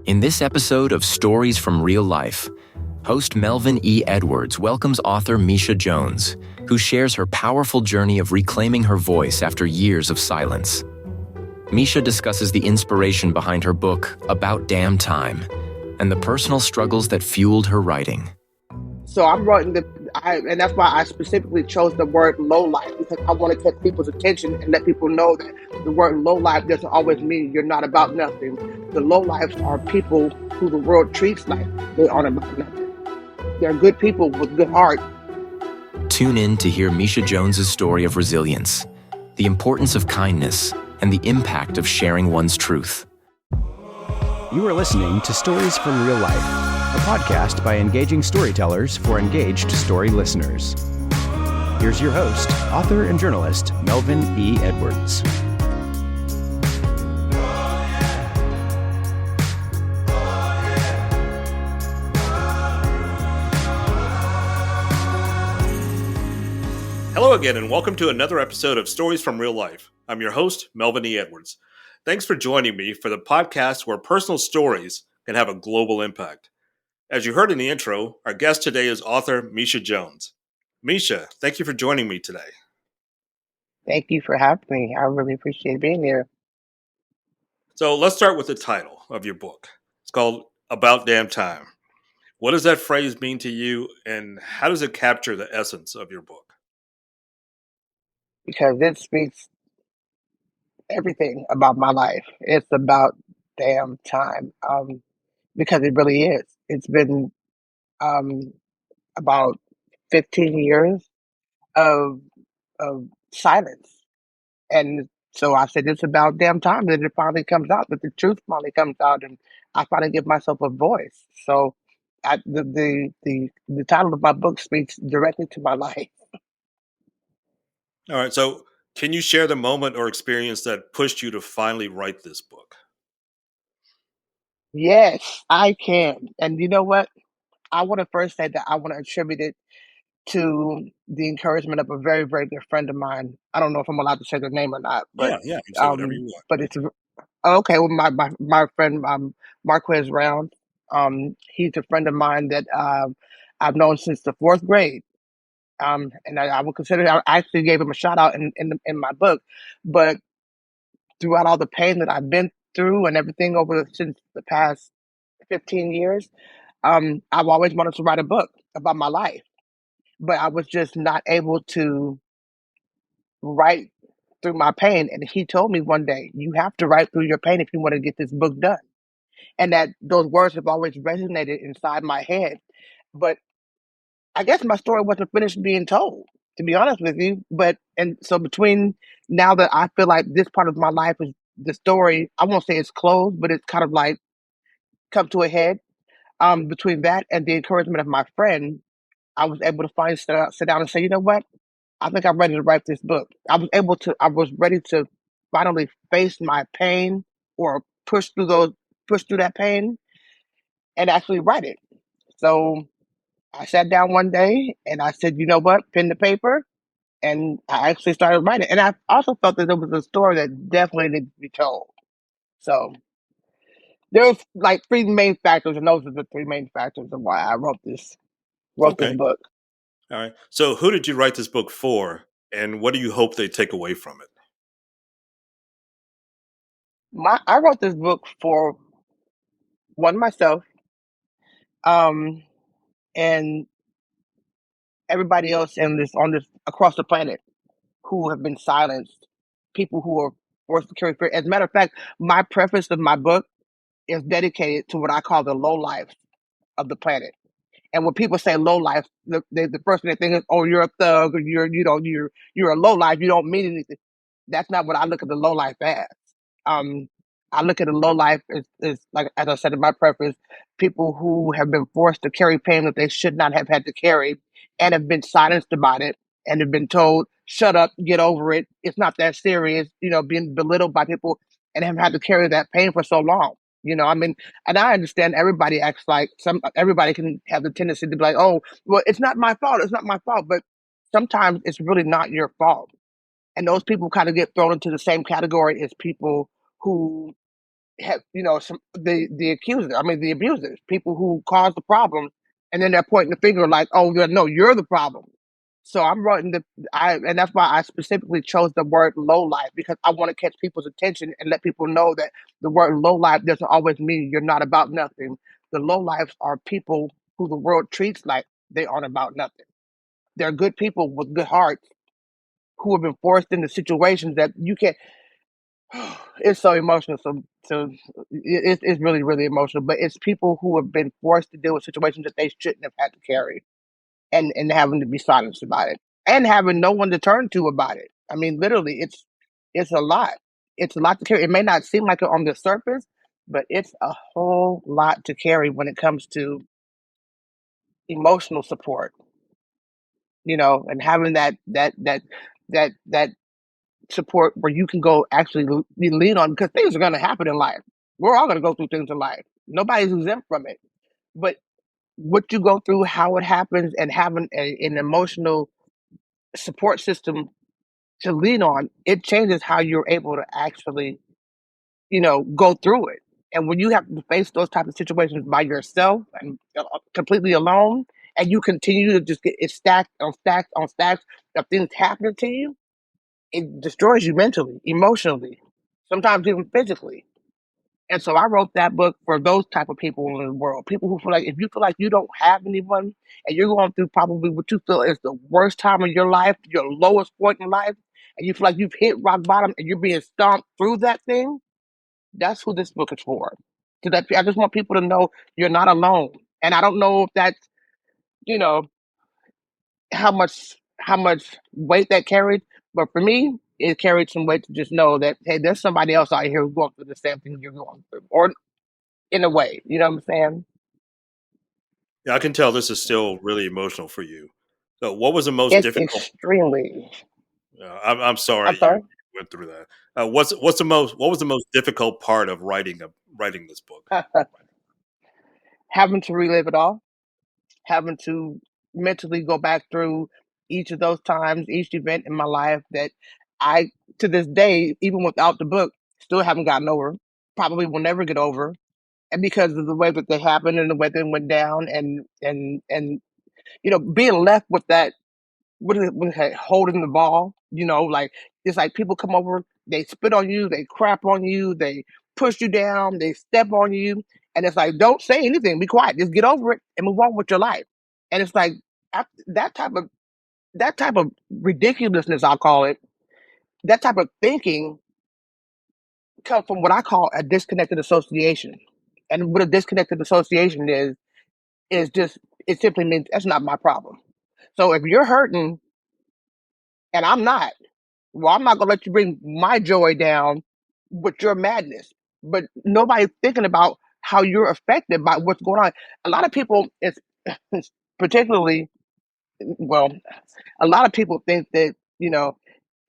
In this episode of Stories from Real Life, host Melvin E. Edwards welcomes author Misha Jones, who shares her powerful journey of reclaiming her voice after years of silence. Misha discusses the inspiration behind her book, About Damn Time, and the personal struggles that fueled her writing. So I'm writing and that's why I specifically chose the word low life, because I want to catch people's attention and let people know that the word low life doesn't always mean you're not about nothing. The low lives are people who the world treats like they aren't about nothing. They're good people with good heart. Tune in to hear Misha Jones's story of resilience, the importance of kindness, and the impact of sharing one's truth. You are listening to Stories from Real Life, a podcast by engaging storytellers for engaged story listeners. Here's your host, author and journalist, Melvin E. Edwards. Hello again, and welcome to another episode of Stories from Real Life. I'm your host, Melvin E. Edwards. Thanks for joining me for the podcast where personal stories can have a global impact. As you heard in the intro, our guest today is author Misha Jones. Misha, thank you for joining me today. Thank you for having me. I really appreciate being here. So let's start with the title of your book. It's called About Damn Time. What does that phrase mean to you, and how does it capture the essence of your book? Because it speaks everything about my life. It's about damn time. Because it really is. It's been um, about 15 years of of silence. And so I said, it's about damn time that it finally comes out, that the truth finally comes out, and I finally give myself a voice. So the title of my book speaks directly to my life. All right, so can you share the moment or experience that pushed you to finally write this book? Yes, I can. And you know what? I want to first say that I want to attribute it to the encouragement of a very, very good friend of mine. I don't know if I'm allowed to say their name or not, Yeah, you can say whatever you want. but it's okay. Well, my friend Marquez Round, he's a friend of mine that I've known since the fourth grade. And I would consider I actually gave him a shout out in my book, but throughout all the pain that I've been through and everything since the past 15 years, I've always wanted to write a book about my life, but I was just not able to write through my pain. And he told me one day, you have to write through your pain if you want to get this book done. And that those words have always resonated inside my head. But I guess my story wasn't finished being told, to be honest with you. And so between now that I feel like this part of my life is the story, I won't say it's closed, but it's kind of like come to a head. Between that and the encouragement of my friend, I was able to finally sit down and say, you know what? I think I'm ready to write this book. I was ready to finally face my pain or push through that pain and actually write it. So I sat down one day and I said, you know what, pen to paper. And I actually started writing. And I also felt that there was a story that definitely needed to be told. So there's like three main factors, and those are the three main factors of why I wrote this Okay. book. All right. So who did you write this book for, and what do you hope they take away from it? I wrote this book for one myself, um, and everybody else on this across the planet who have been silenced, people who are forced to carry fear. As a matter of fact, my preface of my book is dedicated to what I call the low life of the planet. And when people say low life, the first thing they think is, oh, you're a thug, or you're a low life. You don't mean anything. That's not what I look at the low life as. Um, I look at the low life as like as I said in my preface, people who have been forced to carry pain that they should not have had to carry, and have been silenced about it, and have been told, "Shut up, get over it. It's not that serious." Being belittled by people and have had to carry that pain for so long. I mean, and I understand everybody acts like everybody can have the tendency to be like, oh, well, it's not my fault. It's not my fault. But sometimes it's really not your fault. And those people kind of get thrown into the same category as people who have, the accusers, I mean the abusers, people who cause the problem, and then they're pointing the finger like, oh no, you're the problem. So I'm writing and that's why I specifically chose the word low life, because I want to catch people's attention and let people know that the word low life doesn't always mean you're not about nothing. The low lives are people who the world treats like they aren't about nothing. They're good people with good hearts who have been forced into situations that you can't. It's so emotional. It's really, really emotional. But it's people who have been forced to deal with situations that they shouldn't have had to carry, and having to be silenced about it, and having no one to turn to about it. I mean, literally, it's a lot. It's a lot to carry. It may not seem like it on the surface, but it's a whole lot to carry when it comes to emotional support. And having that support where you can go actually lean on, because things are going to happen in life. We're all going to go through things in life. Nobody's exempt from it. But what you go through, how it happens, and having an emotional support system to lean on, it changes how you're able to actually, go through it. And when you have to face those type of situations by yourself and completely alone, and you continue to just get it stacked on stacks on stacks of things happening to you, it destroys you mentally, emotionally, sometimes even physically. And so I wrote that book for those type of people in the world. People who feel like, if you feel like you don't have anyone and you're going through probably what you feel is the worst time of your life, your lowest point in life, and you feel like you've hit rock bottom and you're being stomped through that thing, that's who this book is for. I just want people to know you're not alone. And I don't know if that's, you know, how much weight that carried, but for me, it carried some weight to just know that, hey, there's somebody else out here who's going through the same thing you're going through, or in a way, you know what I'm saying? Yeah, I can tell this is still really emotional for you. So, what was the most It's difficult? extremely. I'm sorry I'm you sorry. went through that. What was the most difficult part of writing this book? Having to relive it all, having to mentally go back through each of those times, each event in my life that I, to this day, even without the book, still haven't gotten over. Probably will never get over, and because of the way that they happened and the way they went down, and being left with that, what is it, holding the ball, like, it's like people come over, they spit on you, they crap on you, they push you down, they step on you, and it's like, don't say anything, be quiet, just get over it and move on with your life. And it's like, that type of ridiculousness, I'll call it, that type of thinking comes from what I call a disconnected association. And what a disconnected association is just, it simply means that's not my problem. So if you're hurting and I'm not, well, I'm not gonna let you bring my joy down with your madness. But nobody's thinking about how you're affected by what's going on. A lot of people, it's particularly, well, a lot of people think that,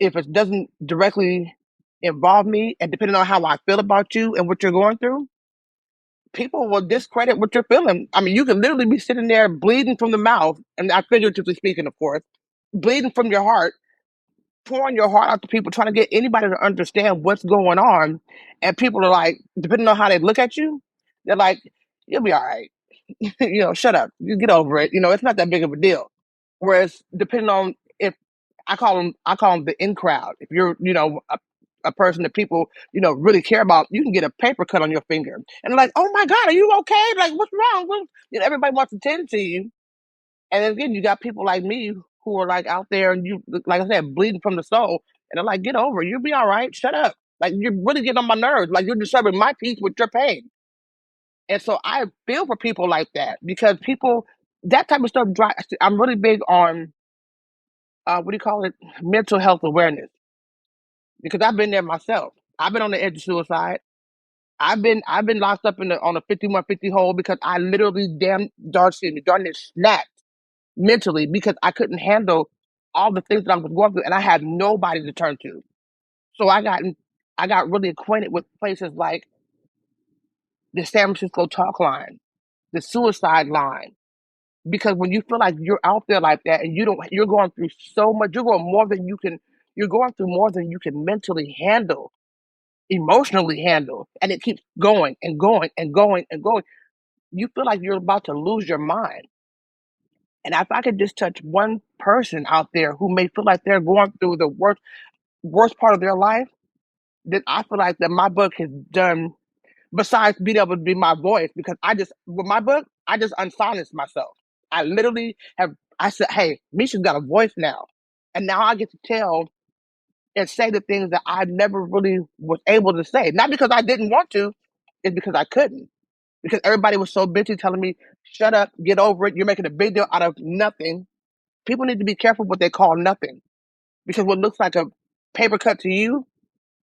if it doesn't directly involve me, and depending on how I feel about you and what you're going through, people will discredit what you're feeling. I mean, you can literally be sitting there bleeding from the mouth, and I figuratively speaking, of course, bleeding from your heart, pouring your heart out to people, trying to get anybody to understand what's going on. And people are like, depending on how they look at you, they're like, you'll be all right. Shut up. You get over it. It's not that big of a deal. Whereas depending on, if I call them the in crowd. If you're, a person that people, really care about, you can get a paper cut on your finger. And they're like, oh my God, are you okay? Like, what's wrong? Everybody wants to tend to you. And then again, you got people like me who are like out there, and you, like I said, bleeding from the soul. And they're like, get over it. You'll be all right. Shut up. Like, you're really getting on my nerves. Like, you're disturbing my peace with your pain. And so I feel for people like that, because people, that type of stuff, I'm really big on, what do you call it? Mental health awareness, because I've been there myself. I've been on the edge of suicide. I've been locked up on a 5150 hole because I literally darn near snapped mentally, because I couldn't handle all the things that I was going through, and I had nobody to turn to. So I got really acquainted with places like the San Francisco Talk Line, the Suicide Line, because when you feel like you're out there like that, and you're going through so much, you're going through more than you can mentally handle. emotionally handle, and it keeps going and going and going and going, you feel like you're about to lose your mind. And if I could just touch one person out there who may feel like they're going through the worst part of their life, then I feel like that my book has done, besides being able to be my voice, because with my book, I just unsilenced myself. I literally I said, hey, Misha's got a voice now. And now I get to tell and say the things that I never really was able to say. Not because I didn't want to, it's because I couldn't. Because everybody was so busy telling me, shut up, get over it. You're making a big deal out of nothing. People need to be careful what they call nothing. Because what looks like a paper cut to you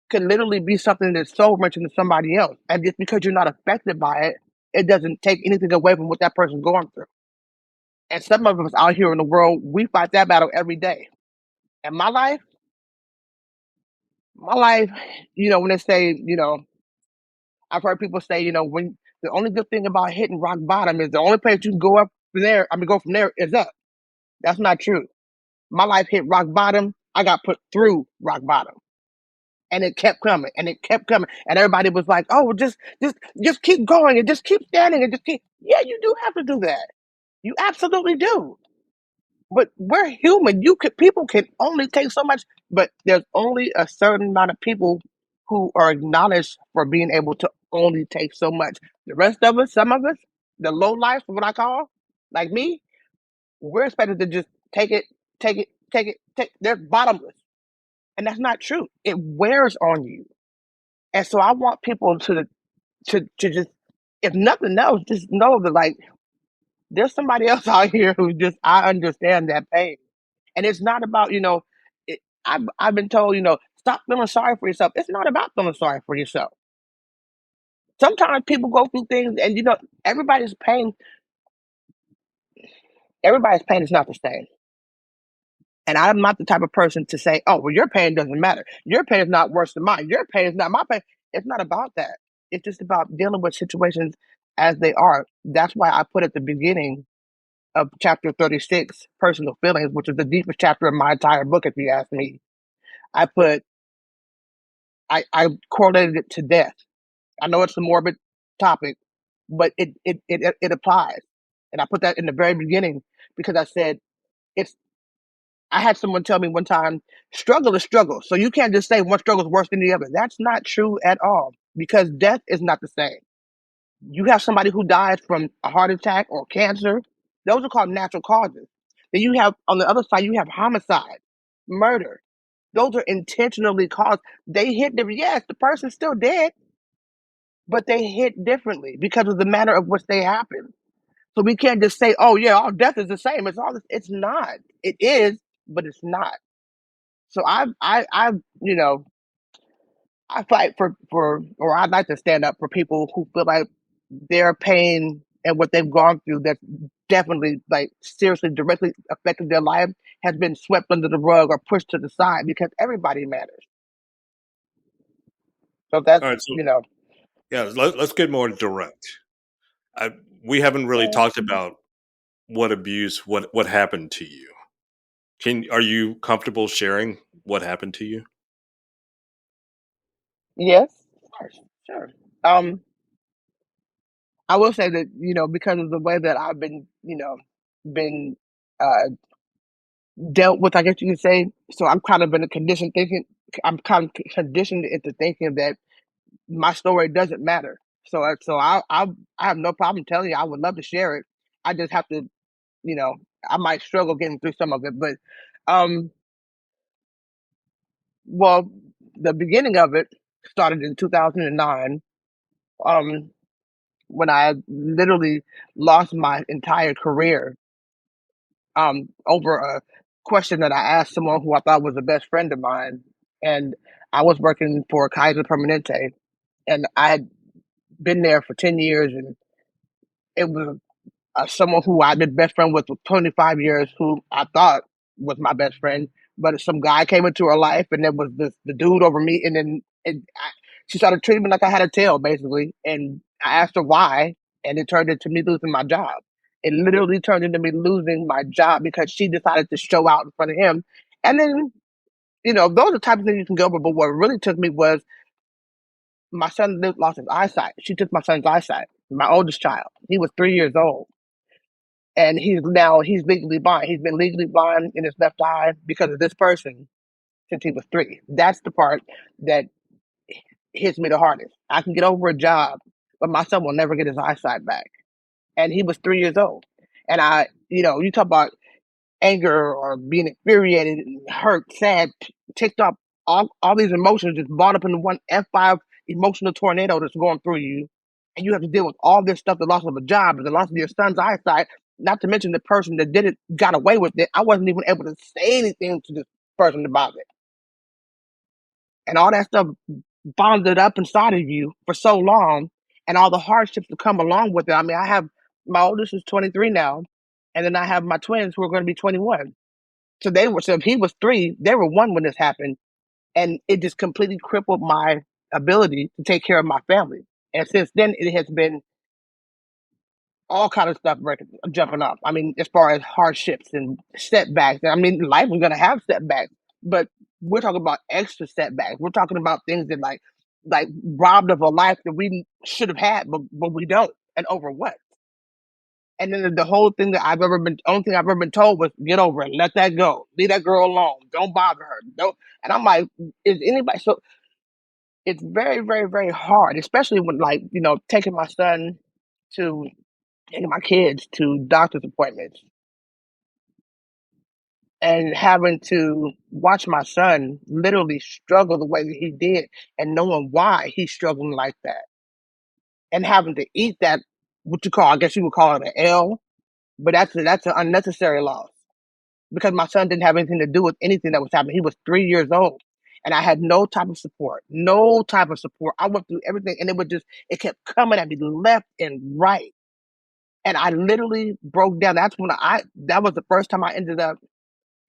can literally be something that's so wrenching to somebody else. And just because you're not affected by it, it doesn't take anything away from what that person's going through. And some of us out here in the world, we fight that battle every day. And my life, when they say, I've heard people say, when the only good thing about hitting rock bottom is the only place you can go up from there, go from there is up. That's not true. My life hit rock bottom. I got put through rock bottom. And it kept coming and it kept coming. And everybody was like, oh, well, just keep going and just keep standing and just keep. Yeah, you do have to do that. You absolutely do. But we're human. People can only take so much, but there's only a certain amount of people who are acknowledged for being able to only take so much. The rest of us, some of us, the low life, what I call, like me, we're expected to just take it, take it, take it, take. They're bottomless, and that's not true. It wears on you, and so I want people to just, if nothing else, just know that like there's somebody else out here who just I understand that pain. And it's not about, I've been told, stop feeling sorry for yourself. It's not about feeling sorry for yourself. Sometimes people go through things and, everybody's pain, everybody's pain is not the same. And I'm not the type of person to say, oh, well, your pain doesn't matter. Your pain is not worse than mine. Your pain is not my pain. It's not about that. It's just about dealing with situations as they are. That's why I put at the beginning of chapter 36, personal feelings, which is the deepest chapter of my entire book, if you ask me. I correlated it to death. I know it's a morbid topic, but it applies. And I put that in the very beginning because I said it's I had someone tell me one time, struggle is struggle. So you can't just say one struggle is worse than the other. That's not true at all because death is not the same. You have somebody who dies from a heart attack or cancer. Those are called natural causes. Then you have, on the other side, you have homicide, murder. Those are intentionally caused. They hit different. Yes, the person's still dead, but they hit differently because of the manner of which they happen. So we can't just say, "Oh yeah, all death is the same." It's not. It is, but it's not. So I fight or I'd like to stand up for people who feel like their pain and what they've gone through that's definitely like seriously directly affected their life has been swept under the rug or pushed to the side because everybody matters. So that's, All right, so yeah, let's get more direct. We haven't really talked about what abuse, what happened to you. Are you comfortable sharing what happened to you? yes, of course, sure. I will say that, because of the way that I've been uh, dealt with, I guess you could say. So I'm kind of in a condition thinking, I'm kind of conditioned into thinking that my story doesn't matter. So I have no problem telling you. I would love to share it. I just have to, you know, I might struggle getting through some of it. But, um, well, the beginning of it started in 2009. Um, when I literally lost my entire career over a question that I asked someone who I thought was a best friend of mine. And I was working for Kaiser Permanente, and I had been there for 10 years, and it was someone who I'd been best friend with for 25 years, who I thought was my best friend. But some guy came into her life, and there was the dude over me, and then she started treating me like I had a tail, basically. And I asked her why, and it turned into me losing my job. It literally turned into me losing my job because she decided to show out in front of him. And then, those are the type of things you can go over. But what really took me was My son lost his eyesight. She took my son's eyesight, my oldest child. He was 3 years old. And he's legally blind. He's been legally blind in his left eye because of this person since he was 3. That's the part that hits me the hardest. I can get over a job, but my son will never get his eyesight back. And he was 3 years old. And you talk about anger or being infuriated, hurt, sad, ticked off, all these emotions just brought up into one F5 emotional tornado that's going through you. And you have to deal with all this stuff, the loss of a job, the loss of your son's eyesight, not to mention the person that did it got away with it. I wasn't even able to say anything to this person about it. And all that stuff bonded up inside of you for so long, and all the hardships that come along with it. I mean, I have my oldest is 23 now, and then I have my twins who are going to be 21. So if he was 3, they were 1 when this happened, and it just completely crippled my ability to take care of my family. And since then, it has been all kind of stuff jumping up. I mean, as far as hardships and setbacks. I mean, life is going to have setbacks, but we're talking about extra setbacks. We're talking about things that like robbed of a life that we should have had, but we don't. And over what? And then the whole thing that only thing I've ever been told was get over it, let that go, leave that girl alone, don't bother her, don't. And I'm like, is anybody? So it's very, very, very hard, especially when taking my son to taking my kids to doctor's appointments and having to watch my son literally struggle the way that he did and knowing why he's struggling like that and having to eat that, I guess you would call it an L, but that's an unnecessary loss because my son didn't have anything to do with anything that was happening. He was 3 years old and I had no type of support, no type of support. I went through everything and it kept coming at me left and right. And I literally broke down. That was the first time I ended up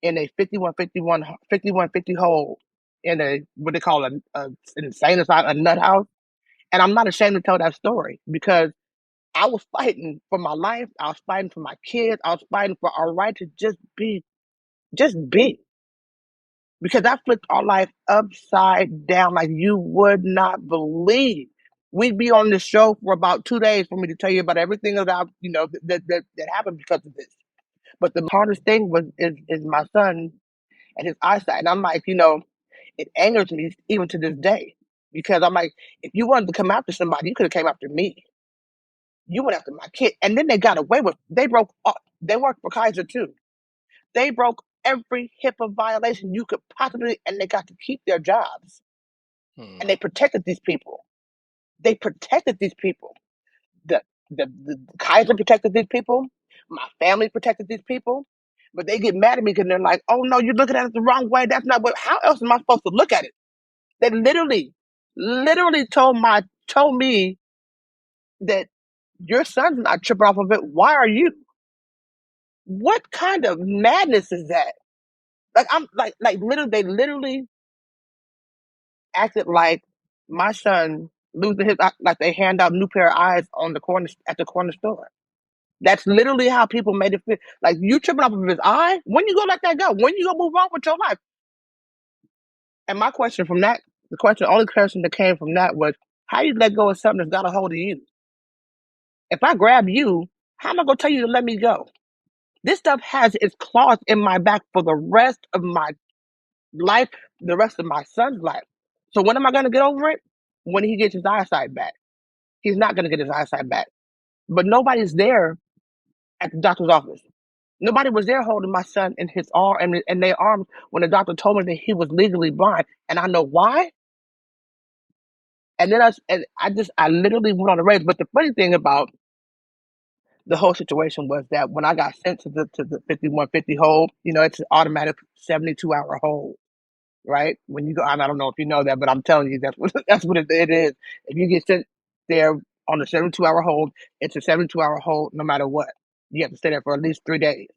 in a 5150 hole in what they call an insane asylum, a nut house. And I'm not ashamed to tell that story because I was fighting for my life. I was fighting for my kids. I was fighting for our right to just be. Because I flipped our life upside down like you would not believe. We'd be on this show for about 2 days for me to tell you about everything that happened because of this. But the hardest thing is my son and his eyesight. And I'm like, it angers me even to this day. Because I'm like, if you wanted to come after somebody, you could have came after me. You went after my kid. And then they got away with they worked for Kaiser too. They broke every HIPAA violation you could possibly, and they got to keep their jobs. And they protected these people. They protected these people. The Kaiser protected these people. My family protected these people. But they get mad at me because they're like, oh no, you're looking at it the wrong way. That's not how else am I supposed to look at it? They literally told me that your son's not tripping off of it. Why are you? What kind of madness is that? Like I'm like literally they literally acted like my son losing his like they hand out new pair of eyes on the corner at the corner store. That's literally how people made it feel. Like you tripping off of his eye? When you gonna let that go? When you gonna move on with your life? And my question from that, the only question that came from that was, how you let go of something that's got a hold of you? If I grab you, how am I gonna tell you to let me go? This stuff has its claws in my back for the rest of my life, the rest of my son's life. So when am I gonna get over it? When he gets his eyesight back. He's not gonna get his eyesight back. But nobody's there at the doctor's office. Nobody was there holding my son in his arm and their arms when the doctor told me that he was legally blind. And I know why. And then I literally went on a rage. But the funny thing about the whole situation was that when I got sent to the 5150 hold, it's an automatic 72-hour hold, right? When you go, I don't know if you know that, but I'm telling you that's what it is. If you get sent there on the 72-hour hold, it's a 72-hour hold no matter what. You have to stay there for at least 3 days.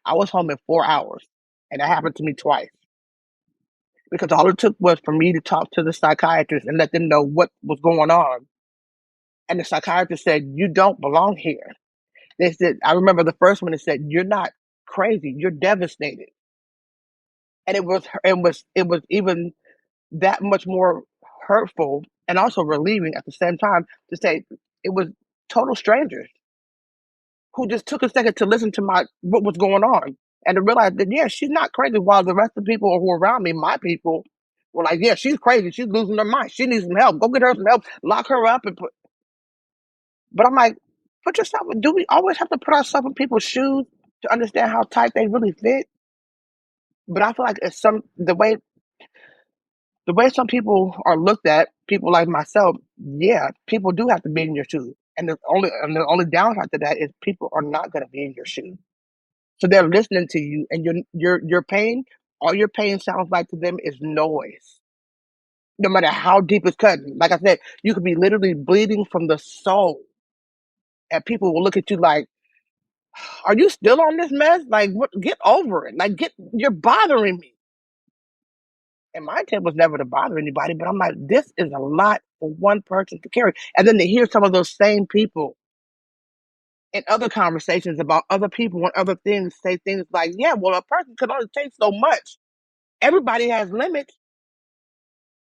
I was home in 4 hours, and that happened to me twice. Because all it took was for me to talk to the psychiatrist and let them know what was going on. And the psychiatrist said, you don't belong here. They said, I remember the first one that said, you're not crazy, you're devastated. And it was even that much more hurtful and also relieving at the same time to say it was total strangers who just took a second to listen to what was going on and to realize that yeah, she's not crazy. While the rest of the people who were around me, my people, were like, yeah, she's crazy. She's losing her mind. She needs some help. Go get her some help. Lock her up and put. But I'm like, put yourself. Do we always have to put ourselves in people's shoes to understand how tight they really fit? But I feel like it's the way some people are looked at, people like myself, yeah, people do have to be in your shoes. And the only downside to that is people are not going to be in your shoes. So they're listening to you, and your pain, all your pain sounds like to them is noise. No matter how deep it's cutting. Like I said, you could be literally bleeding from the soul, and people will look at you like, "Are you still on this mess? Like, what? Get over it. Like, you're bothering me." And my intent was never to bother anybody, but I'm like, this is a lot for one person to carry. And then to hear some of those same people in other conversations about other people and other things say things like, yeah, well, a person can only take so much. Everybody has limits.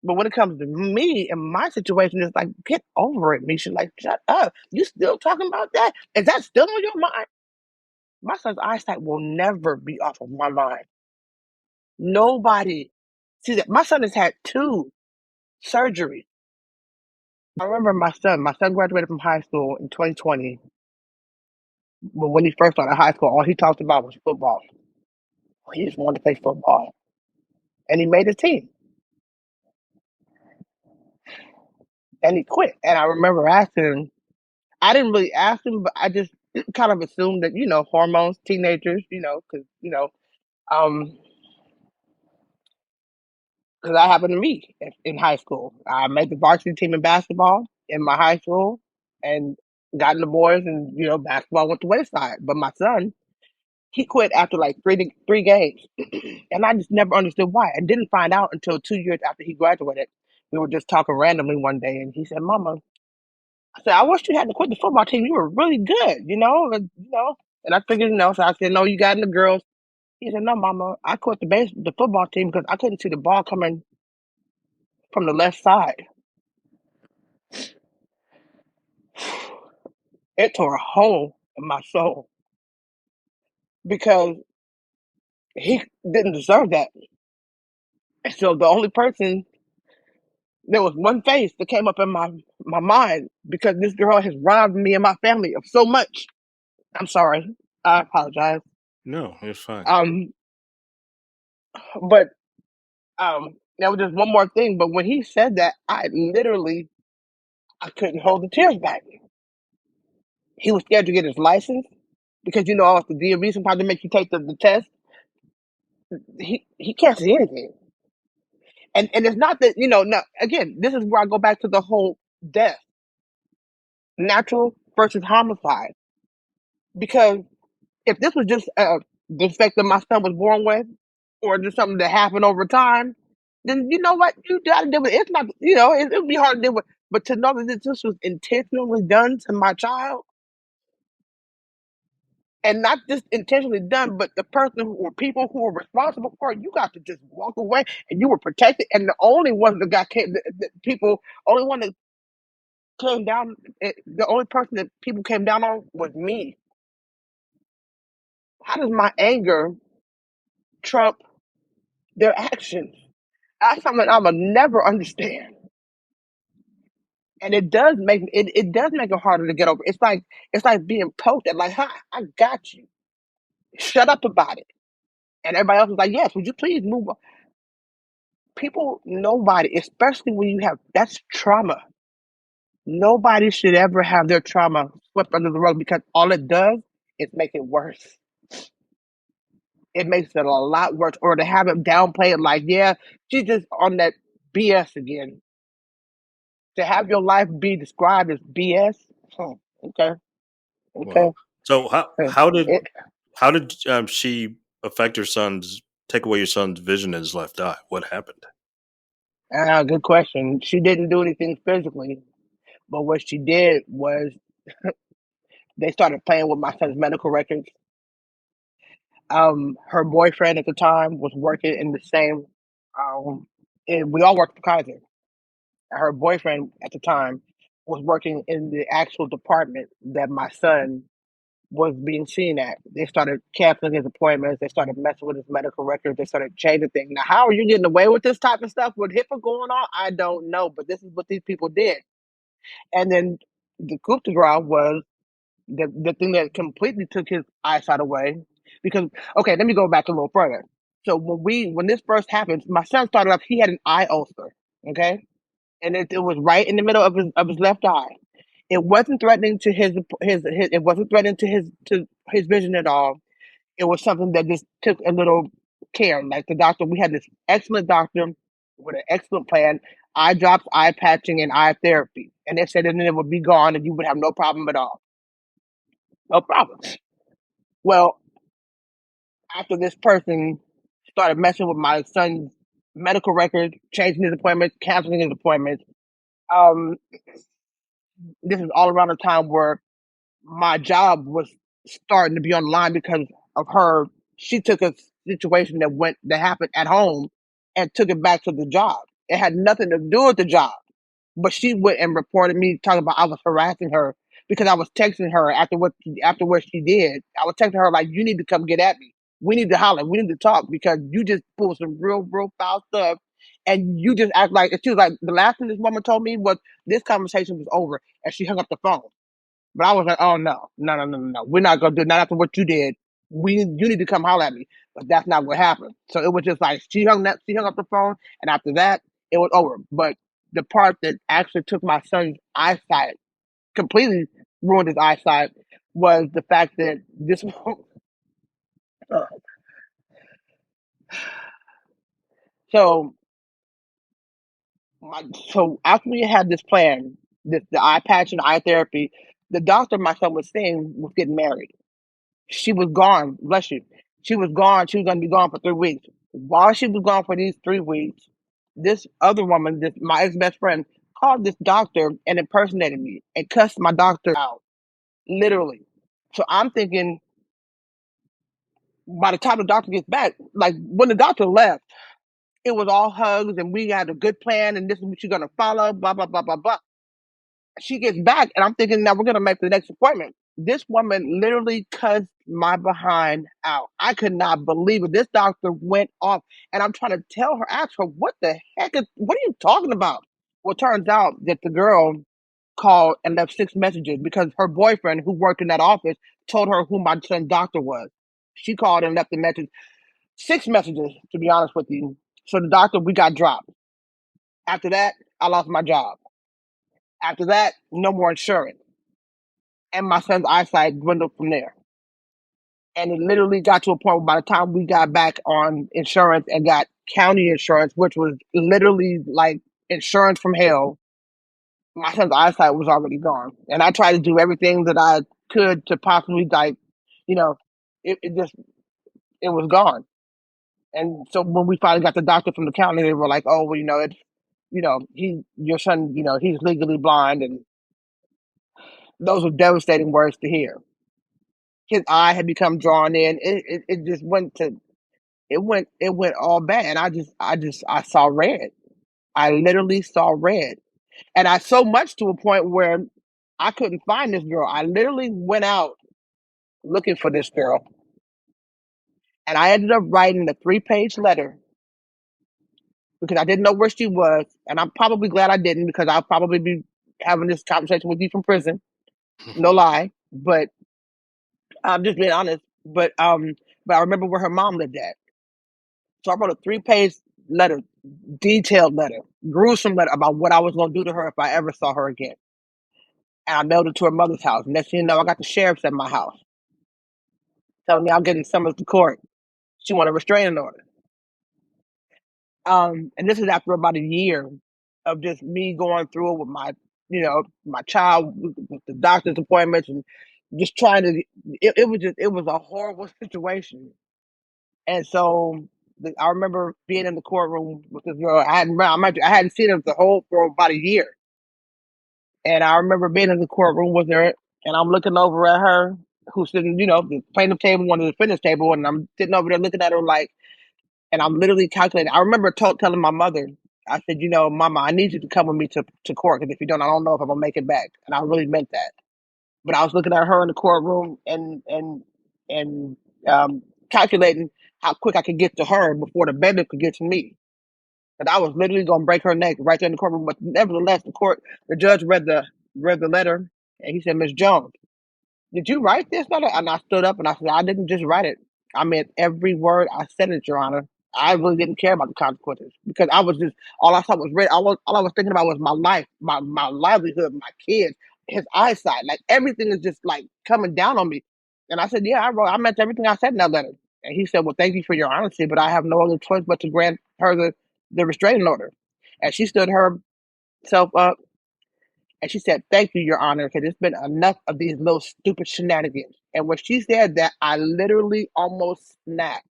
But when it comes to me and my situation, it's like, get over it, Misha. Like, shut up. You still talking about that? Is that still on your mind? My son's eyesight will never be off of my mind. Nobody sees that. My son has had 2 surgeries. I remember my son graduated from high school in 2020. But when he first started high school, all he talked about was football. He just wanted to play football. And he made a team. And he quit. And I remember asking him, I didn't really ask him, but I just kind of assumed that, hormones, teenagers, because, um, because that happened to me in high school. I made the varsity team in basketball in my high school and got in the boys, and, basketball went to wayside. But my son, he quit after like three games. And I just never understood why. I didn't find out until 2 years after he graduated. We were just talking randomly one day, and he said, Mama, I said, I wish you hadn't quit the football team. You were really good, And I figured, so I said, no, you got in the girls. He said, no, Mama, I quit the football team because I couldn't see the ball coming from the left side. It tore a hole in my soul because he didn't deserve that. So the only person, there was one face that came up in my mind because this girl has robbed me and my family of so much. I'm sorry. I apologize. No, it's fine. But there was just one more thing. But when he said that, I couldn't hold the tears back. He was scared to get his license because the DMV sometimes they make you take the test. He can't see anything. And it's not that, now, again, this is where I go back to the whole death, natural versus homicide. Because if this was just a defect that my son was born with, or just something that happened over time, then you know what? You got to deal with it. It's not, it would be hard to deal with. But to know that this was intentionally done to my child, and not just intentionally done, but the person or people who were responsible for it, you got to just walk away, and you were protected. And the only one that only one that came down, the only person that people came down on was me. How does my anger trump their actions? That's something I will never understand. And it does make it harder to get over. It's like being poked at, like, "Ha, I got you. Shut up about it." And everybody else is like, "Yes, would you please move on?" Nobody, especially when you have that's trauma. Nobody should ever have their trauma swept under the rug because all it does is make it worse. It makes it a lot worse. Or to have it downplayed like, yeah, she's just on that BS again. To have your life be described as BS, okay, okay. Wow. So Uh, It, how did she affect your son's take away your son's vision in his left eye? What happened? good question. She didn't do anything physically, but what she did was they started playing with my son's medical records. Her boyfriend at the time was working in the same, and we all worked for Kaiser. her boyfriend at the time was working in the actual department that my son was being seen at. They started canceling his appointments. They started messing with his medical records. They started changing things. Now, how are you getting away with this type of stuff with HIPAA going on? I don't know, but this is what these people did. And then the coup de grace was the thing that completely took his eyesight away. Because okay, let me go back a little further. So when this first happened, my son started off. He had an eye ulcer, okay, and it was right in the middle of his left eye. It wasn't threatening to his it wasn't threatening to his vision at all. It was something that just took a little care. Like the doctor, we had this excellent doctor with an excellent plan, eye drops, eye patching, and eye therapy. And they said that it would be gone and you would have no problem at all. No problem. Well, after this person started messing with my son's medical records, changing his appointments, canceling his appointments, um, this is all around the time where my job was starting to be on the line because of her. She took a situation that happened at home and took it back to the job. It had nothing to do with the job, but she went and reported me talking about I was harassing her because I was texting her after what she did. I was texting her like, "You need to come get at me. We need to holler. We need to talk because you just pulled some real foul stuff." And you just act like, and she was like, the last thing this woman told me was this conversation was over, and she hung up the phone. But I was like, oh no. We're not gonna do not after what you did. You need to come holler at me. But that's not what happened. So it was just like she hung up the phone, and after that, it was over. But the part that actually took my son's eyesight, completely ruined his eyesight, was the fact that this so so after we had this plan, the eye patch and eye therapy, the doctor my son was seeing was getting married. She was gone. Bless you. She was gone. She was going to be gone for 3 weeks. While she was gone for these 3 weeks, this other woman, my ex best friend, called this doctor and impersonated me and cussed my doctor out, literally. So I'm thinking, by the time the doctor gets back, like when the doctor left, it was all hugs and we had a good plan and this is what you're going to follow, blah, blah, blah, blah, blah. She gets back and I'm thinking now we're gonna make the next appointment. This woman literally cussed my behind out. I could not believe it. This doctor went off and I'm trying to tell her, ask her, what are you talking about? Well, it turns out that the girl called and left 6 messages because her boyfriend who worked in that office told her who my son's doctor was. She called and left the message, 6 messages, to be honest with you. So the doctor, we got dropped. After that, I lost my job. After that, no more insurance. And my son's eyesight dwindled from there. And it literally got to a point where by the time we got back on insurance and got county insurance, which was literally like insurance from hell, my son's eyesight was already gone. And I tried to do everything that I could to possibly like, you know, it just it was gone. And so when we finally got the doctor from the county, they were like, "Oh, well, it's, your son, he's legally blind," and those were devastating words to hear. His eye had become drawn in. It just went all bad. And I saw red. I literally saw red. And I so much to a point where I couldn't find this girl. I literally went out looking for this girl. And I ended up writing a 3-page letter because I didn't know where she was. And I'm probably glad I didn't because I'll probably be having this conversation with you from prison. No lie. But I'm just being honest. But I remember where her mom lived at. So I wrote a 3-page letter, detailed letter, gruesome letter about what I was going to do to her if I ever saw her again. And I mailed it to her mother's house. Next thing you know, I got the sheriff's at my house telling me I'm getting summoned to court. She wanted a restraining order. And this is after about a year of just me going through it with my child, with the doctor's appointments, and just trying to. It was a horrible situation. And so I remember being in the courtroom with this girl. I hadn't seen her for about a year. And I remember being in the courtroom with her, and I'm looking over at her, who's sitting, the plaintiff table, one of the defendant's table, and I'm sitting over there looking at her like, and I'm literally calculating. I remember telling my mother, I said, Mama, I need you to come with me to court because if you don't, I don't know if I'm gonna make it back. And I really meant that. But I was looking at her in the courtroom and um, calculating how quick I could get to her before the bailiff could get to me. And I was literally gonna break her neck right there in the courtroom. But nevertheless, the judge read the letter, and he said, Miss Jones, did you write this letter? And I stood up and I said, I didn't just write it. I meant every word I said it, Your Honor. I really didn't care about the consequences because I was just all I saw was red. All I was thinking about was my life, my livelihood, my kids, his eyesight. Like everything is just like coming down on me. And I said, yeah, I meant everything I said in that letter. And he said, well, thank you for your honesty, but I have no other choice but to grant her the restraining order. And she stood herself up and she said, thank you, Your Honor, because it's been enough of these little stupid shenanigans. And when she said that, I literally almost snapped.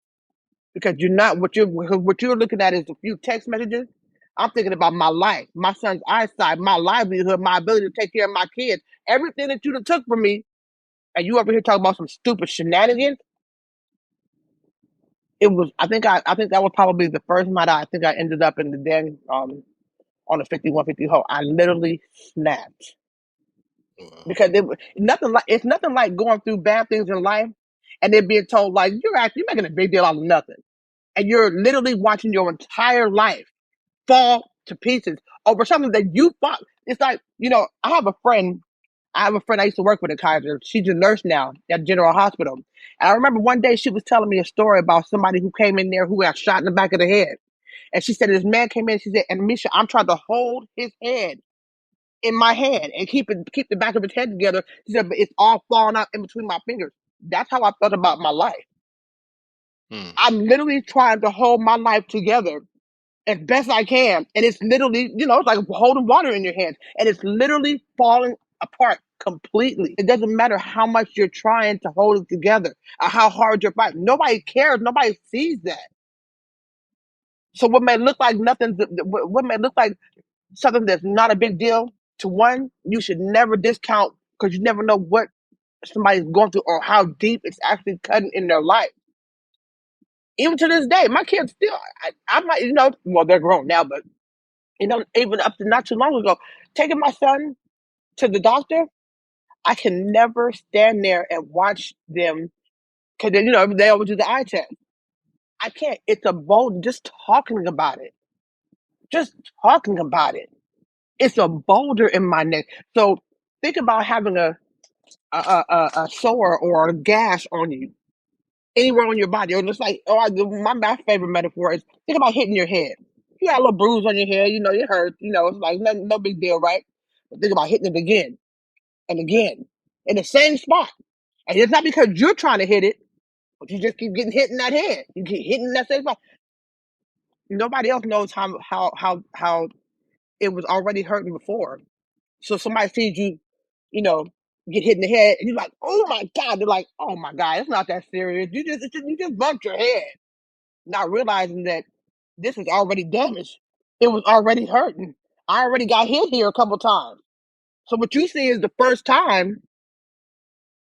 Because you're not what you're looking at is a few text messages. I'm thinking about my life, my son's eyesight, my livelihood, my ability to take care of my kids, everything that you done took from me, and you over here talking about some stupid shenanigans. It was I think that was probably the first night I think I ended up in the den on the 5150 hole. I literally snapped. Because it's nothing like going through bad things in life and then being told like you're making a big deal out of nothing. And you're literally watching your entire life fall to pieces over something that you fought. It's like, I have a friend I used to work with at Kaiser. She's a nurse now at General Hospital. And I remember one day she was telling me a story about somebody who came in there who got shot in the back of the head. And she said, this man came in, she said, and Misha, I'm trying to hold his head in my hand and keep the back of his head together. She said, but it's all falling out in between my fingers. That's how I felt about my life. I'm literally trying to hold my life together as best I can. And it's literally, it's like holding water in your hands. And it's literally falling apart completely. It doesn't matter how much you're trying to hold it together or how hard you're fighting. Nobody cares. Nobody sees that. So what may look like what may look like something that's not a big deal to one, you should never discount because you never know what somebody's going through or how deep it's actually cutting in their life. Even to this day, my kids still, I might, well, they're grown now, but, even up to not too long ago, taking my son to the doctor, I can never stand there and watch them because, they always do the eye test. I can't. It's a boulder just talking about it. Just talking about it. It's a boulder in my neck. So think about having a sore or a gash on you anywhere on your body, or just like, my favorite metaphor is think about hitting your head. You got a little bruise on your head, it hurts, it's like no big deal, right? But think about hitting it again and again in the same spot. And it's not because you're trying to hit it, but you just keep getting hit in that head. You keep hitting that same spot. Nobody else knows how it was already hurting before. So somebody sees you, you know, get hit in the head, and you're like, "Oh my God!" They're like, "Oh my God, it's not that serious. You just bumped your head," not realizing that this is already damaged. It was already hurting. I already got hit here a couple times. So what you see is the first time.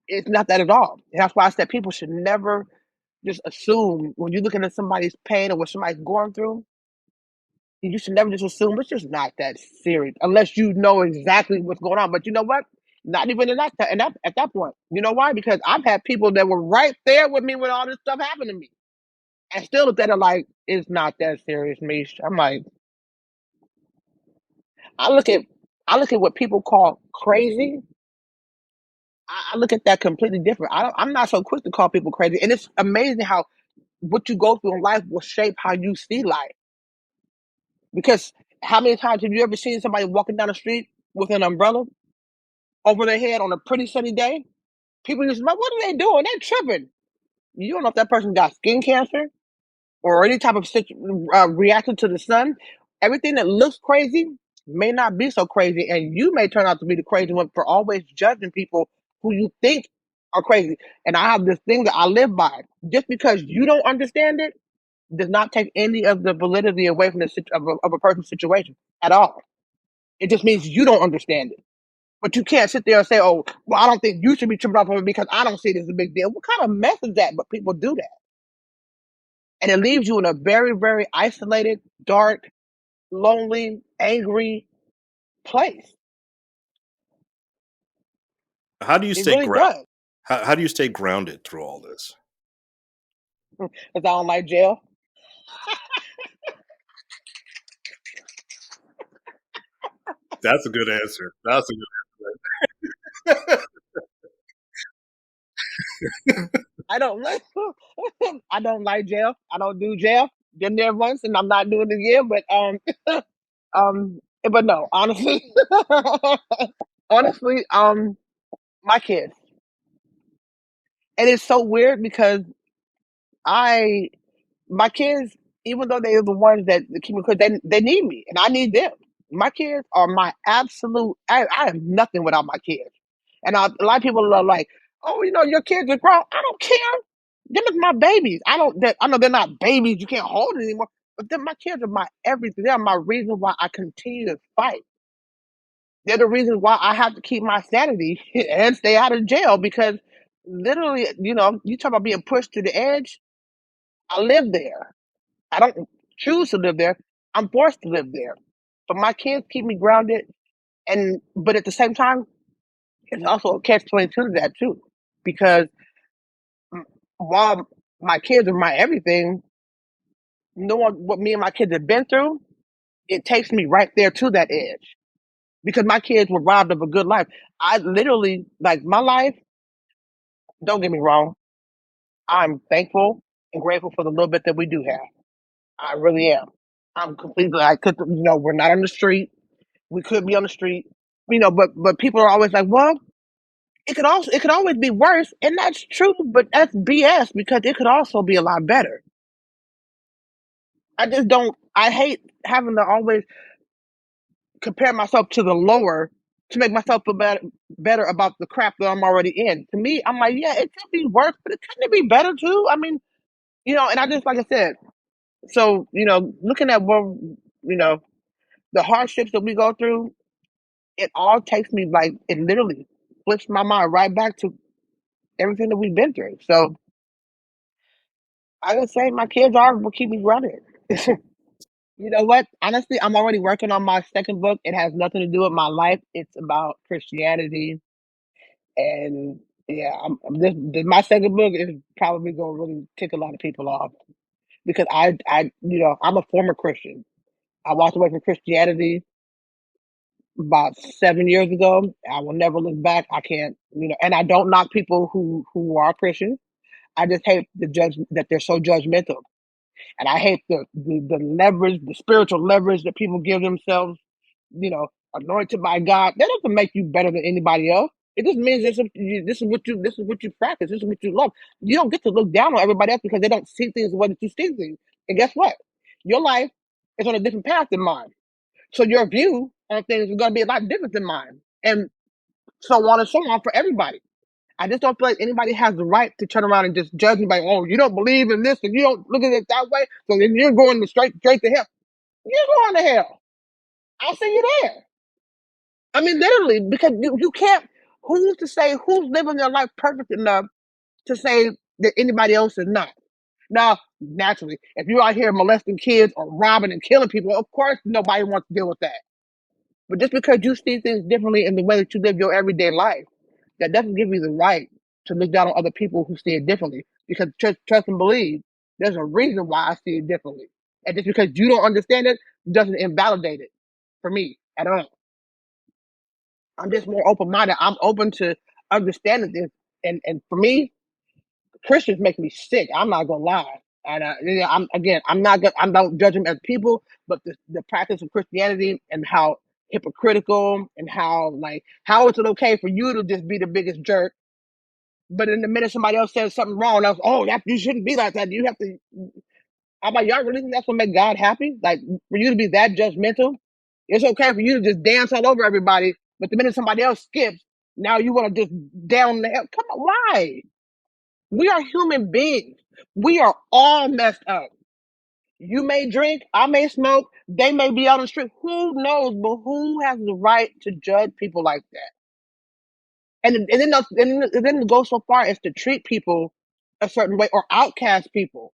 It's not that at all. And that's why I said people should never just assume when you're looking at somebody's pain or what somebody's going through. You should never just assume it's just not that serious unless you know exactly what's going on. But you know what? Not even at that point. You know why? Because I've had people that were right there with me when all this stuff happened to me, and still looked at it like it's not that serious, Mish. I'm like, I look at I look at what people call crazy. I look at that completely different. I'm not so quick to call people crazy, and it's amazing how what you go through in life will shape how you see life. Because how many times have you ever seen somebody walking down the street with an umbrella over their head on a pretty sunny day? People just like, what are they doing? They're tripping. You don't know if that person got skin cancer or any type of reaction to the sun. Everything that looks crazy may not be so crazy, and you may turn out to be the crazy one for always judging people who you think are crazy. And I have this thing that I live by. Just because you don't understand it does not take any of the validity away from of a person's situation at all. It just means you don't understand it. But you can't sit there and say, "Oh, well, I don't think you should be tripping off of it because I don't see it as a big deal." What kind of mess is that? But people do that, and it leaves you in a very, very isolated, dark, lonely, angry place. How do you It stay really grounded? does. How do you stay grounded through all this? Because I don't like jail. That's a good answer. That's a good answer. I don't like. I don't like jail. I don't do jail. Been there once, and I'm not doing it again. But no, honestly, honestly, my kids, and it's so weird because I my kids, even though they are the ones that keep me, because they need me and I need them. My kids are my absolute. I am nothing without my kids. And a lot of people are like, "Oh, your kids are grown." I don't care. Them is my babies. I don't. I know they're not babies. You can't hold it anymore. But then my kids are my everything. They're my reason why I continue to fight. They're the reason why I have to keep my sanity and stay out of jail because literally, you talk about being pushed to the edge. I live there. I don't choose to live there. I'm forced to live there. But my kids keep me grounded, but at the same time, it's also a catch-22 to that too, because mm, while my kids are my everything, knowing what me and my kids have been through, it takes me right there to that edge because my kids were robbed of a good life. I literally like my life. Don't get me wrong. I'm thankful and grateful for the little bit that we do have. I really am. I'm completely. I could, we're not on the street. We could be on the street, but people are always like, well, it could always be worse, and that's true, but that's BS because it could also be a lot better. I just don't. I hate having to always compare myself to the lower to make myself feel better about the crap that I'm already in. To me, I'm like, yeah, it could be worse, but it couldn't it be better too? I mean, and I just like I said, so looking at what the hardships that we go through, it all takes me like it literally flips my mind right back to everything that we've been through. So I would say my kids are what keep me grounded. You know what? Honestly, I'm already working on my second book. It has nothing to do with my life. It's about Christianity, and yeah, my second book is probably going to really tick a lot of people off because I'm a former Christian. I walked away from Christianity about 7 years ago. I will never look back. I can't, and I don't knock people who are Christians. I just hate the judge that they're so judgmental, and I hate the leverage, the spiritual leverage that people give themselves. Anointed by God. That doesn't make you better than anybody else. It just means this is what you practice. This is what you love. You don't get to look down on everybody else because they don't see things the way that you see things. And guess what? Your life is on a different path than mine. So your view on things is going to be a lot different than mine. And so on and so on for everybody. I just don't feel like anybody has the right to turn around and just judge me by, oh, you don't believe in this and you don't look at it that way, so then you're going straight to hell. You're going to hell. I'll see you there. I mean, literally, because you can't. Who's to say who's living their life perfect enough to say that anybody else is not? Now, naturally, if you're out here molesting kids or robbing and killing people, of course nobody wants to deal with that. But just because you see things differently in the way that you live your everyday life, that doesn't give you the right to look down on other people who see it differently. Because trust and believe, there's a reason why I see it differently. And just because you don't understand it doesn't invalidate it for me at all. I'm just more open minded. I'm open to understanding this. And for me, Christians make me sick. I'm not gonna lie. And I'm not judging them as people, but the practice of Christianity and how hypocritical and how is it okay for you to just be the biggest jerk, but in the minute somebody else says something wrong, else, oh, that you shouldn't be like that. You have to. I'm like, y'all really think that's what make God happy? Like for you to be that judgmental, it's okay for you to just dance all over everybody, but the minute somebody else skips, now you want to just down the hell. Come on, why? We are human beings. We are all messed up. You may drink, I may smoke, they may be on the street. Who knows? But who has the right to judge people like that? And then go so far as to treat people a certain way or outcast people.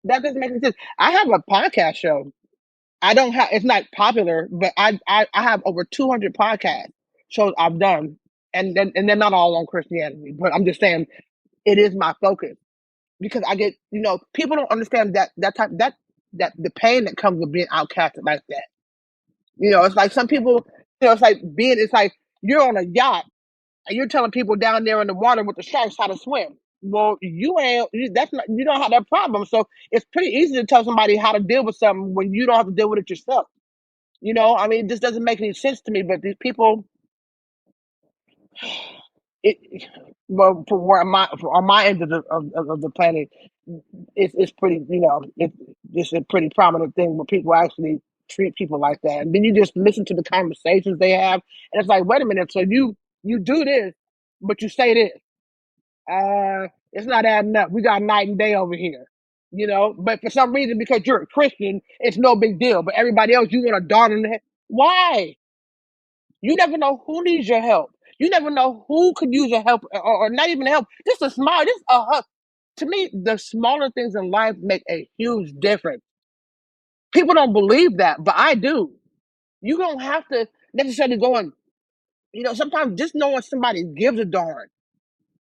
That doesn't make any sense. I have a podcast show I don't have. It's not popular, but I have over 200 podcast shows I've done, and they're not all on Christianity. But I'm just saying it is my focus because I get people don't understand that the pain that comes with being outcasted like that. It's like some people. It's like you're on a yacht and you're telling people down there in the water with the sharks how to swim. Well, you ain't. That's not. You don't have that problem. So it's pretty easy to tell somebody how to deal with something when you don't have to deal with it yourself. I mean, it just doesn't make any sense to me. But these people, it well, from where on my end of the planet, it's pretty. It's a pretty prominent thing where people actually treat people like that. And then you just listen to the conversations they have, and it's like, wait a minute. So you do this, but you say this. It's not adding up. We got night and day over here. But for some reason, because you're a Christian, it's no big deal. But everybody else, you want to dart in the head. Why? You never know who needs your help. You never know who could use your help or not even help. Just a smile, just a hug. To me, the smaller things in life make a huge difference. People don't believe that, but I do. You don't have to necessarily go and, sometimes just knowing somebody gives a darn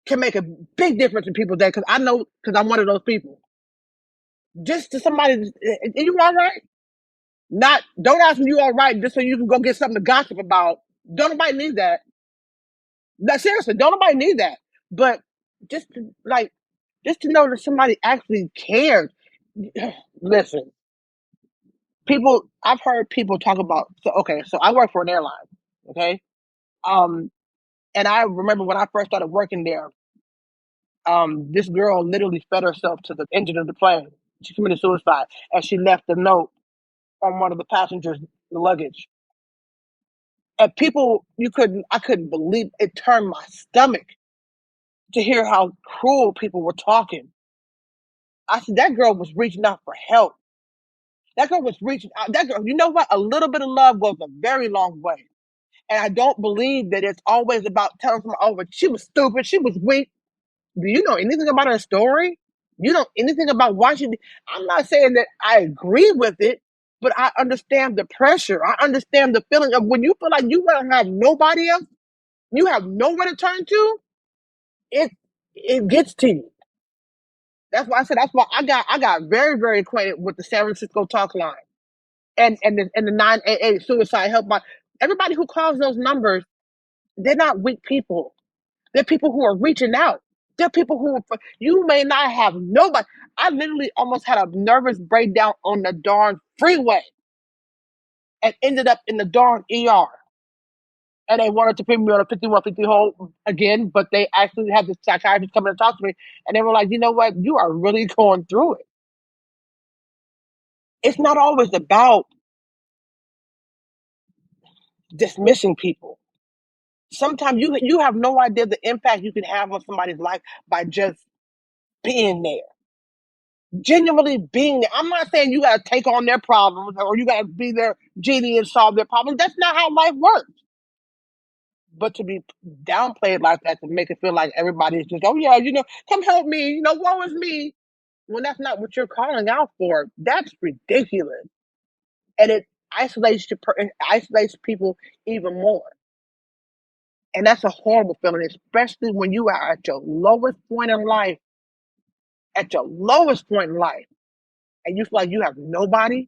can make a big difference in people's day. Because I know, because I'm one of those people. Just to somebody, you all right? Don't ask me you all right just so you can go get something to gossip about. Don't nobody need that. No, seriously, don't nobody need that. But just to, just to know that somebody actually cared. Listen, I've heard people talk about. So okay, so I work for an airline. Okay, um, and I remember when I first started working there, this girl literally fed herself to the engine of the plane. She committed suicide, and she left a note on one of the passengers' luggage. And I couldn't believe it. Turned my stomach to hear how cruel people were talking. I said, that girl was reaching out for help. That girl was reaching out. That girl, you know what? A little bit of love goes a very long way. And I don't believe that it's always about telling someone, oh, but she was stupid. She was weak. Do you know anything about her story? You know anything about why she. I'm not saying that I agree with it, but I understand the pressure. I understand the feeling of when you feel like you don't have nobody else, you have nowhere to turn to. It it gets to you. That's why I got very, very acquainted with the San Francisco talk line and the 988 suicide helpline. Everybody who calls those numbers, they're not weak people. They're people who are reaching out. They're people you may not have nobody. I literally almost had a nervous breakdown on the darn freeway and ended up in the darn ER. And they wanted to put me on a 5150 hold again, but they actually had the psychiatrist come in and talk to me. And they were like, you know what? You are really going through it. It's not always about dismissing people. Sometimes you have no idea the impact you can have on somebody's life by just being there. Genuinely being there. I'm not saying you gotta take on their problems or you gotta be their genie and solve their problems. That's not how life works. But to be downplayed like that to make it feel like everybody's just, oh yeah, come help me, woe is me. When that's not what you're calling out for, that's ridiculous. And it it isolates people even more. And that's a horrible feeling, especially when you are at your lowest point in life, and you feel like you have nobody,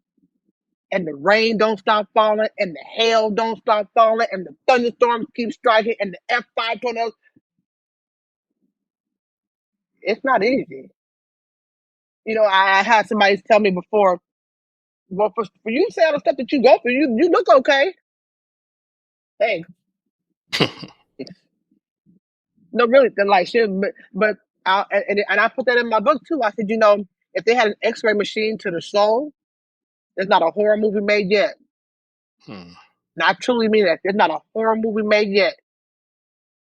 and the rain don't stop falling, and the hail don't stop falling, and the thunderstorms keep striking, and the F5 tornadoes. It's not easy. I had somebody tell me before, well, for you saying all the stuff that you go through, you look okay. Thanks. No, really, then like shit, but and I put that in my book too. I said, if they had an X-ray machine to the soul, there's not a horror movie made yet. Hmm. And I truly mean that. There's not a horror movie made yet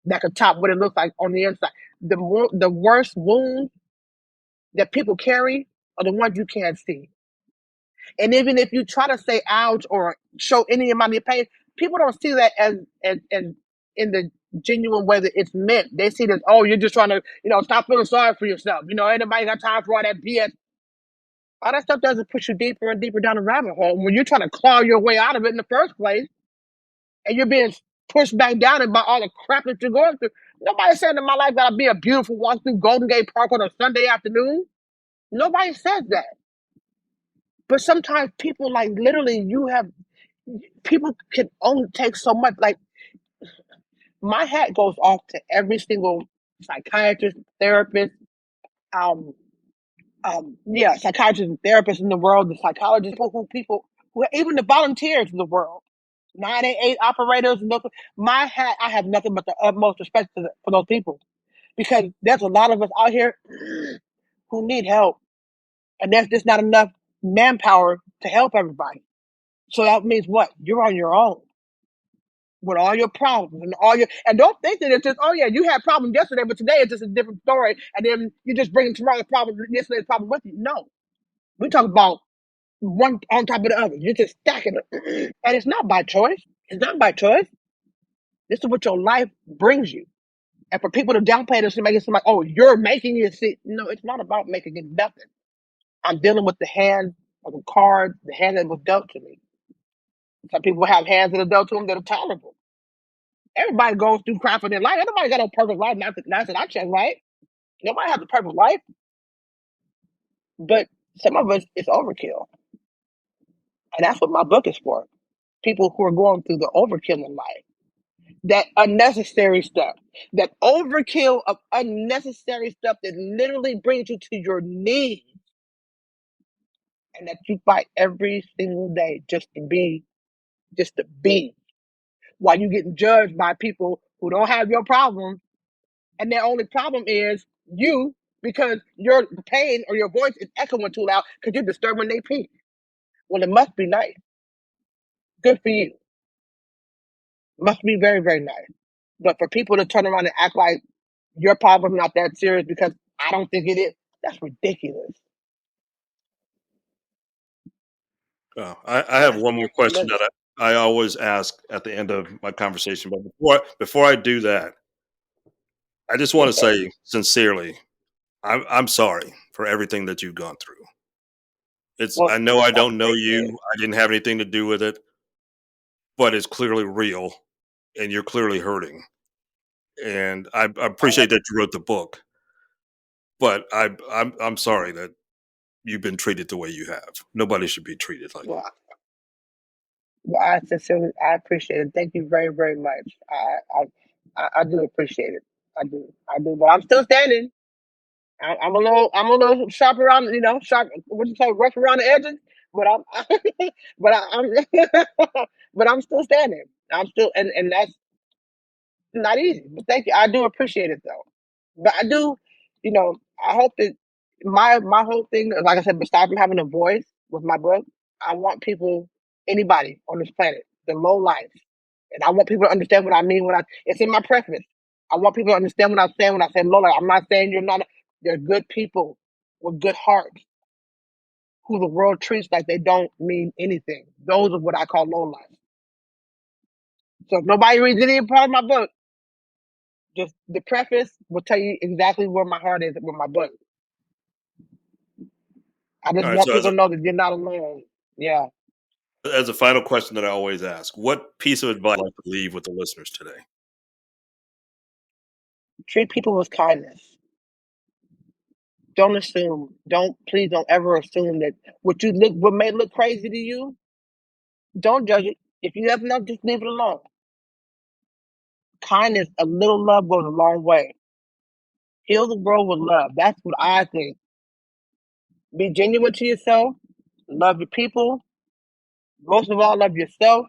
that could top what it looks like on the inside. The worst wounds that people carry are the ones you can't see. And even if you try to say ouch or show any amount of pain, people don't see that as in the genuine way that it's meant. They see that, oh, you're just trying to, stop feeling sorry for yourself. Ain't nobody got time for all that BS. All that stuff doesn't push you deeper and deeper down the rabbit hole when you're trying to claw your way out of it in the first place, and you're being pushed back down it by all the crap that you're going through. Nobody said that my life gotta be a beautiful walk through Golden Gate Park on a Sunday afternoon. Nobody says that. But sometimes people, like, literally, people can only take so much. Like, my hat goes off to every single psychiatrist, therapist, um, psychiatrists and therapists in the world, the psychologists, even the volunteers in the world, 988 operators. My hat, I have nothing but the utmost respect for those people, because there's a lot of us out here who need help, and there's just not enough manpower to help everybody. So that means what? You're on your own with all your problems and don't think that it's just, oh yeah, you had problems yesterday, but today it's just a different story, and then you just bring tomorrow's problem, yesterday's problem with you. No, we talk about one on top of the other. You're just stacking it, and it's not by choice. It's not by choice. This is what your life brings you. And for people to downplay this and make it seem like, oh, you're making it see. No, it's not about making it nothing. I'm dealing with the hand of the card, the hand that was dealt to me. Some people have hands that are dealt to them that are tolerable. Everybody goes through crap in their life. Everybody got a perfect life. Not that I check, right? Nobody has a perfect life. But some of us, it's overkill. And that's what my book is for. People who are going through the overkill in life. That unnecessary stuff. That overkill of unnecessary stuff that literally brings you to your knees. And that you fight every single day just to be. While you're getting judged by people who don't have your problems, and their only problem is you, because your pain or your voice is echoing too loud because you're disturbing their peace. Well, it must be nice. Good for you. Must be very, very nice. But for people to turn around and act like your problem not that serious because I don't think it is, that's ridiculous. I have one more question that I always ask at the end of my conversation. But before I do that, I just want to say sincerely, I'm sorry for everything that you've gone through. I know I don't know you. I didn't have anything to do with it, but it's clearly real, and you're clearly hurting. And I appreciate that you wrote the book, but I'm sorry that you've been treated the way you have. Nobody should be treated like that. Well, I appreciate it. Thank you very, very much. I do appreciate it. I do. But I'm still standing. I'm a little sharp around, sharp. What you say, rough around the edges. But but I'm still standing. I'm still, and that's not easy. But thank you. I do appreciate it though. But I do, I hope that my whole thing, like I said, besides from having a voice with my book, I want people, anybody on this planet, the low life, and I want people to understand what I mean it's in my preface. I want people to understand what I'm saying when I say low life. I'm not saying you're not. They're good people with good hearts who the world treats like they don't mean anything. Those are what I call low life. So if nobody reads any part of my book, just the preface will tell you exactly where my heart is with my book. I just want people to know that you're not alone. Yeah. As a final question that I always ask, what piece of advice would you like to leave with the listeners today? Treat people with kindness. Don't assume. Please don't ever assume that what may look crazy to you. Don't judge it. If you have enough, just leave it alone. Kindness, a little love goes a long way. Heal the world with love. That's what I think. Be genuine to yourself. Love your people. Most of all, love yourself.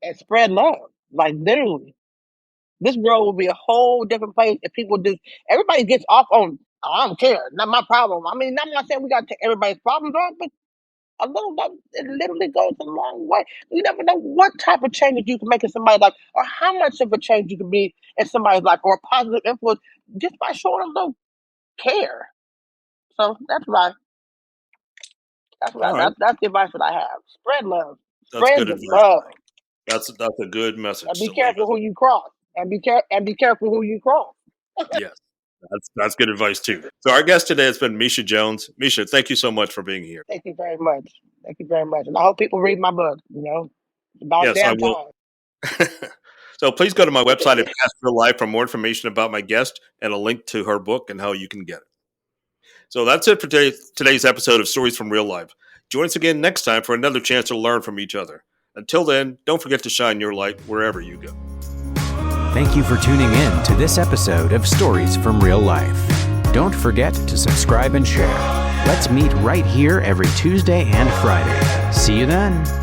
And spread love. Like, literally. This world will be a whole different place if everybody gets off on, oh, I don't care, not my problem. I mean, I'm not saying we got to take everybody's problems on, but a little love, it literally goes a long way. You never know what type of change you can make in somebody's life, or how much of a change you can be in somebody's life, or a positive influence just by showing a little care. So that's right. That's the advice that I have. Spread love. Spread the love. That's a good message. And be careful who you cross. And be careful who you cross. Yes. That's good advice too. So our guest today has been Misha Jones. Misha, thank you so much for being here. Thank you very much. Thank you very much. And I hope people read my book. It's about Yes, I damn will. time. So please go to my website at Past Real Life for more information about my guest and a link to her book and how you can get it. So that's it for today's episode of Stories from Real Life. Join us again next time for another chance to learn from each other. Until then, don't forget to shine your light wherever you go. Thank you for tuning in to this episode of Stories from Real Life. Don't forget to subscribe and share. Let's meet right here every Tuesday and Friday. See you then.